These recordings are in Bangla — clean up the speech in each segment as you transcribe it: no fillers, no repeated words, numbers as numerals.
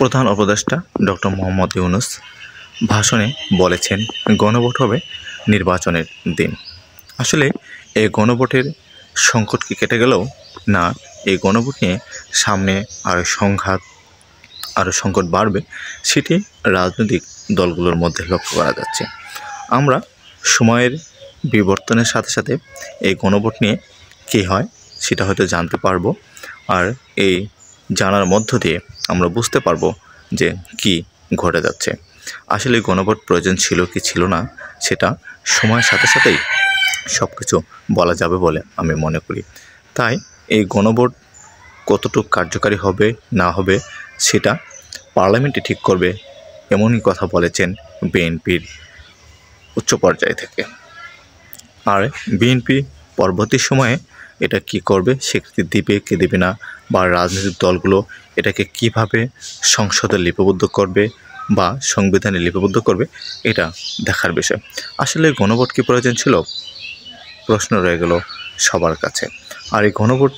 প্রধান উপদেষ্টা ডক্টর মোহাম্মদ ইউনূস ভাষণে বলেছেন গণভোট হবে নির্বাচনের দিন। আসলে এই গণভোটের সংকট কি কেটে গেল? না, এই গণভোট নিয়ে সামনে আরও সংঘাত, আরও সংকট বাড়বে, সেটি রাজনৈতিক দলগুলোর মধ্যে লক্ষ্য করা যাচ্ছে। আমরা সময়ের বিবর্তনের সাথে সাথে এই গণভোট নিয়ে কী হয় সেটা হয়তো জানতে পারবো, আর এই জানার মধ্য দিয়ে আমরা বুঝতে পারবো যে কি ঘটে যাচ্ছে। আসলে গণভোট প্রয়োজন ছিল কি ছিল না সেটা সময়ের সাথে সাথেই সব কিছু বলা যাবে বলে আমি মনে করি। তাই এই গণভোট কতটুকু কার্যকারী হবে না হবে সেটা পার্লামেন্টে ঠিক করবে, এমনই কথা বলেছেন বিএনপির উচ্চ পর্যায় থেকে। আর বিএনপি পরবর্তী সময়ে এটা কি করবে, স্বীকৃতি দিবে কি দেবে না, বা রাজনৈতিক দলগুলো এটাকে কিভাবে সংসদে লিপিবদ্ধ করবে বা সংবিধানে লিপিবদ্ধ করবে, এটা দেখার বিষয়। আসলে গণভোট কি প্রয়োজন ছিল, প্রশ্ন রয়ে গেল সবার কাছে। আর এই গণভোট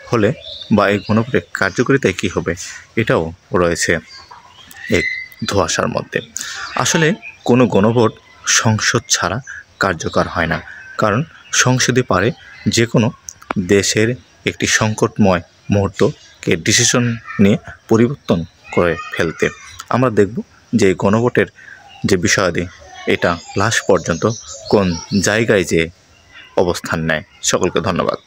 হলে বা এই গণভোটের কার্যকারিতায় কী হবে, এটাও রয়েছে এক ধোঁয়াশার মধ্যে। আসলে কোনো গণভোট সংসদ ছাড়া কার্যকর হয় না, কারণ সংসদে পারে যে কোনো দেশের একটি সংকটময় মুহূর্তকে ডিসিশন নিয়ে পরিবর্তন করে ফেলতে। আমরা দেখব যে গণভোটের যে বিষয়াদি এটা লাস্ট পর্যন্ত কোন জায়গায় যে অবস্থান নেয়। সকলকে ধন্যবাদ।